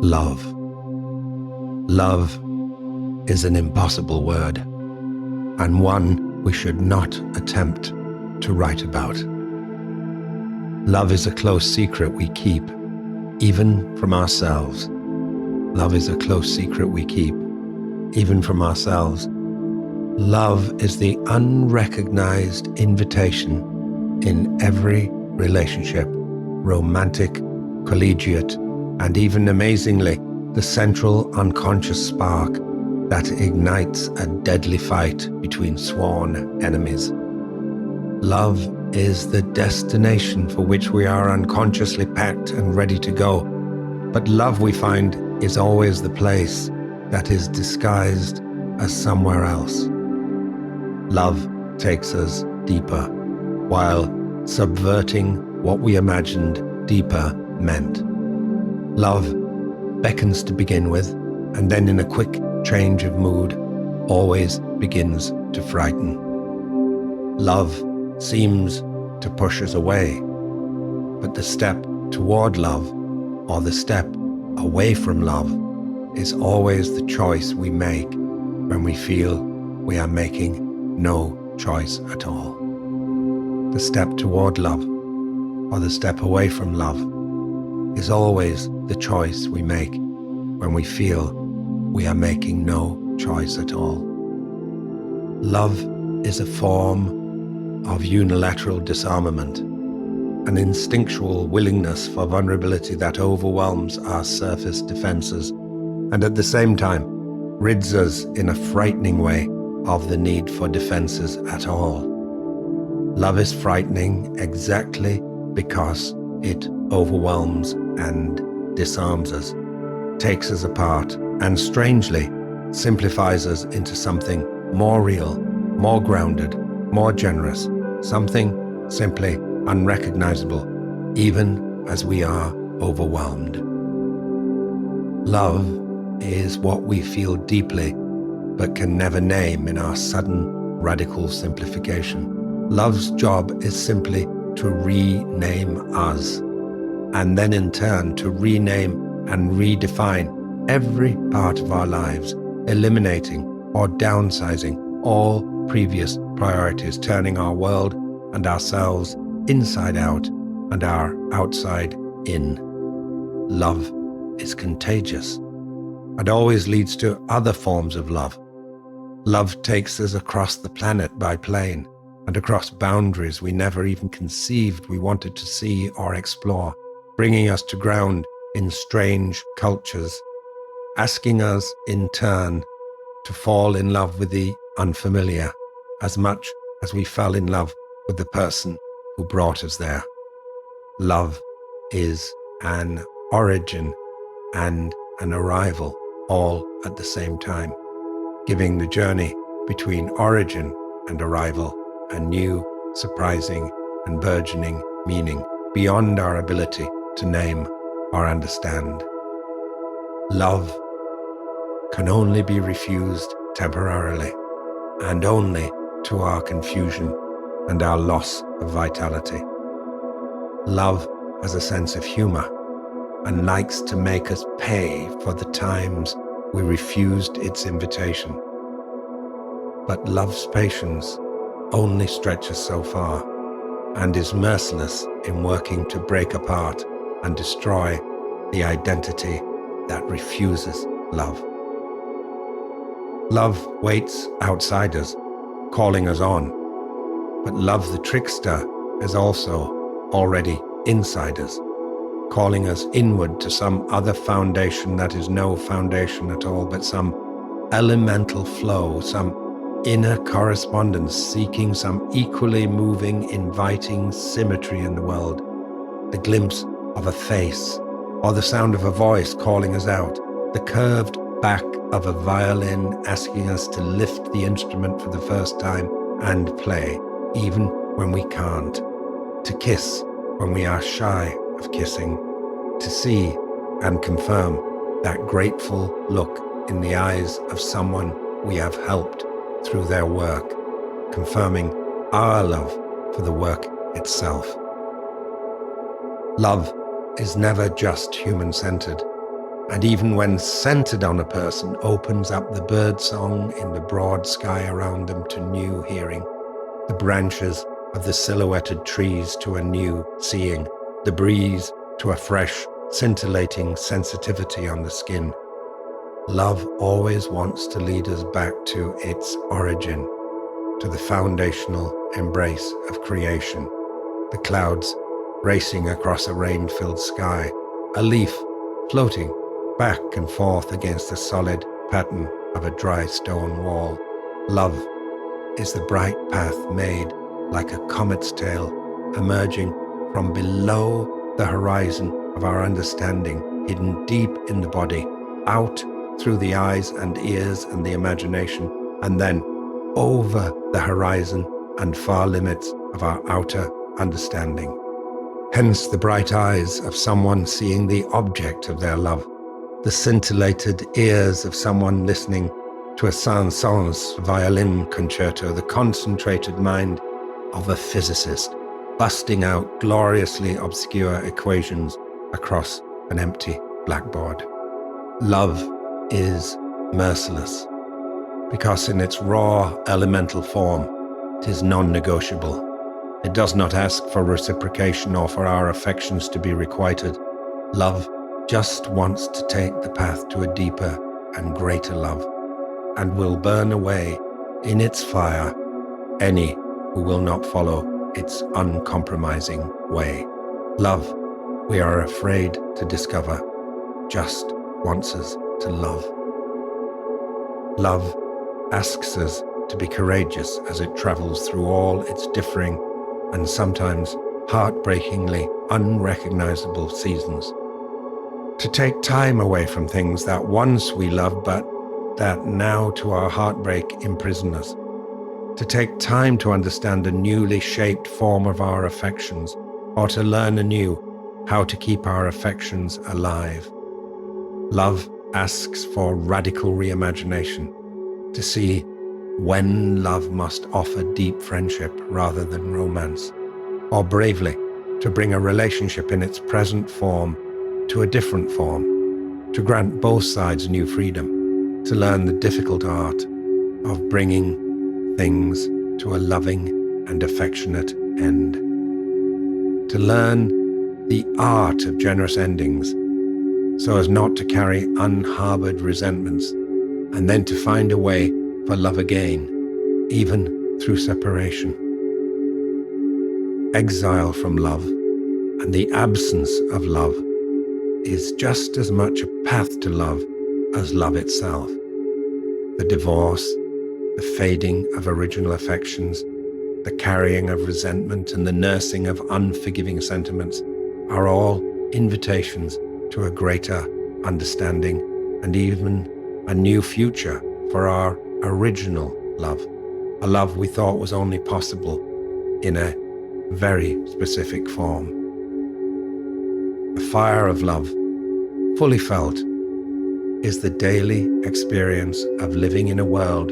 Love. Love is an impossible word, and one we should not attempt to write about. Love is a close secret we keep, even from ourselves. Love is a close secret we keep, even from ourselves. Love is the unrecognized invitation in every relationship, romantic, collegiate, and even amazingly, the central unconscious spark that ignites a deadly fight between sworn enemies. Love is the destination for which we are unconsciously packed and ready to go. But love, we find, is always the place that is disguised as somewhere else. Love takes us deeper, while subverting what we imagined deeper meant. Love beckons to begin with, and then in a quick change of mood, always begins to frighten. Love seems to push us away, but the step toward love, or the step away from love, is always the choice we make when we feel we are making no choice at all. The step toward love, or the step away from love, is always the choice we make when we feel we are making no choice at all. Love is a form of unilateral disarmament, an instinctual willingness for vulnerability that overwhelms our surface defenses, and at the same time rids us in a frightening way of the need for defenses at all. Love is frightening exactly because it overwhelms and disarms us, takes us apart, and strangely simplifies us into something more real, more grounded, more generous, something simply unrecognizable, even as we are overwhelmed. Love is what we feel deeply, but can never name in our sudden, radical simplification. Love's job is simply to rename us, and then in turn to rename and redefine every part of our lives, eliminating or downsizing all previous priorities, turning our world and ourselves inside out and our outside in. Love is contagious and always leads to other forms of love. Love takes us across the planet by plane and across boundaries we never even conceived we wanted to see or explore, bringing us to ground in strange cultures, asking us in turn to fall in love with the unfamiliar as much as we fell in love with the person who brought us there. Love is an origin and an arrival all at the same time, giving the journey between origin and arrival a new, surprising, and burgeoning meaning beyond our ability to name or understand. Love can only be refused temporarily, and only to our confusion and our loss of vitality. Love has a sense of humor and likes to make us pay for the times we refused its invitation. But love's patience only stretches so far, and is merciless in working to break apart and destroy the identity that refuses love. Love waits outside us, calling us on, but love the trickster is also already inside us, calling us inward to some other foundation that is no foundation at all, but some elemental flow, some inner correspondence, seeking some equally moving, inviting symmetry in the world, the glimpse of a face, or the sound of a voice calling us out, the curved back of a violin asking us to lift the instrument for the first time and play, even when we can't, to kiss when we are shy of kissing, to see and confirm that grateful look in the eyes of someone we have helped through their work, confirming our love for the work itself. Love is never just human-centered. and even when centered on a person, opens up the bird song in the broad sky around them to new hearing, the branches of the silhouetted trees to a new seeing, the breeze to a fresh, scintillating sensitivity on the skin. Love always wants to lead us back to its origin, to the foundational embrace of creation, the clouds racing across a rain-filled sky, a leaf floating back and forth against the solid pattern of a dry stone wall. Love is the bright path made like a comet's tail, emerging from below the horizon of our understanding, hidden deep in the body, out through the eyes and ears and the imagination, and then over the horizon and far limits of our outer understanding. Hence the bright eyes of someone seeing the object of their love, the scintillated ears of someone listening to a Saint-Saëns violin concerto, the concentrated mind of a physicist busting out gloriously obscure equations across an empty blackboard. Love is merciless, because in its raw elemental form, it is non-negotiable. It does not ask for reciprocation or for our affections to be requited. Love just wants to take the path to a deeper and greater love, and will burn away in its fire any who will not follow its uncompromising way. Love, we are afraid to discover, just wants us to love. Love asks us to be courageous as it travels through all its differing and sometimes heartbreakingly unrecognizable seasons. To take time away from things that once we loved but that now to our heartbreak imprison us. To take time to understand a newly shaped form of our affections, or to learn anew how to keep our affections alive. Love asks for radical reimagination, to see when love must offer deep friendship rather than romance, or bravely to bring a relationship in its present form to a different form, to grant both sides new freedom, to learn the difficult art of bringing things to a loving and affectionate end, to learn the art of generous endings so as not to carry unharbored resentments, and then to find a way for love again, even through separation. Exile from love and the absence of love is just as much a path to love as love itself. The divorce, the fading of original affections, the carrying of resentment and the nursing of unforgiving sentiments are all invitations to a greater understanding and even a new future for our original love, a love we thought was only possible in a very specific form. The fire of love, fully felt, is the daily experience of living in a world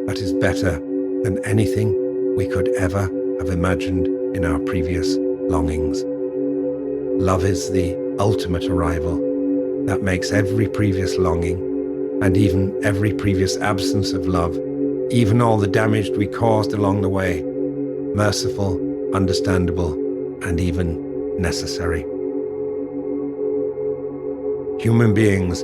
that is better than anything we could ever have imagined in our previous longings. Love is the ultimate arrival that makes every previous longing and even every previous absence of love, even all the damage we caused along the way, merciful, understandable, and even necessary. Human beings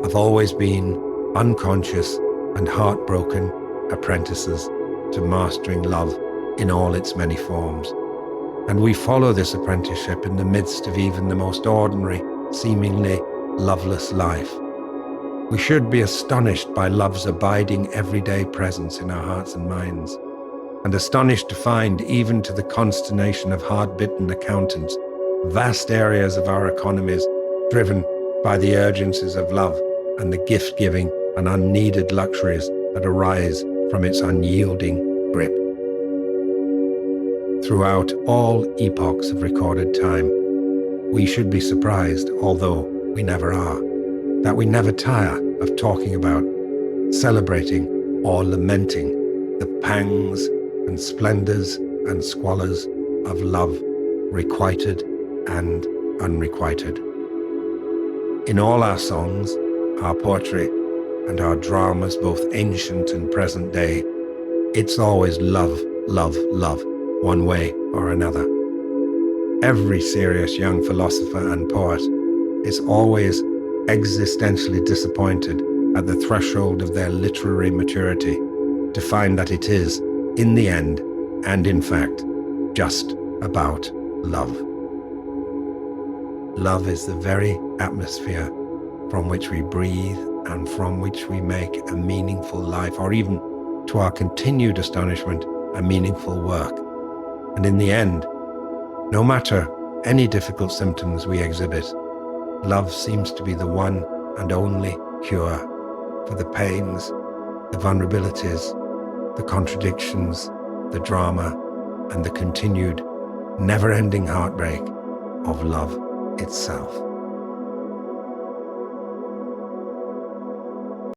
have always been unconscious and heartbroken apprentices to mastering love in all its many forms. And we follow this apprenticeship in the midst of even the most ordinary, seemingly loveless life. We should be astonished by love's abiding everyday presence in our hearts and minds, and astonished to find, even to the consternation of hard-bitten accountants, vast areas of our economies driven by the urgencies of love and the gift-giving and unneeded luxuries that arise from its unyielding grip. Throughout all epochs of recorded time, we should be surprised, although we never are, that we never tire of talking about, celebrating, or lamenting the pangs and splendors and squalors of love, requited and unrequited. In all our songs, our poetry, and our dramas, both ancient and present day, it's always love, love, love, one way or another. Every serious young philosopher and poet is always existentially disappointed at the threshold of their literary maturity to find that it is, in the end, and in fact, just about love. Love is the very atmosphere from which we breathe and from which we make a meaningful life, or even, to our continued astonishment, a meaningful work. And in the end, no matter any difficult symptoms we exhibit, love seems to be the one and only cure for the pains, the vulnerabilities, the contradictions, the drama, and the continued, never-ending heartbreak of love itself.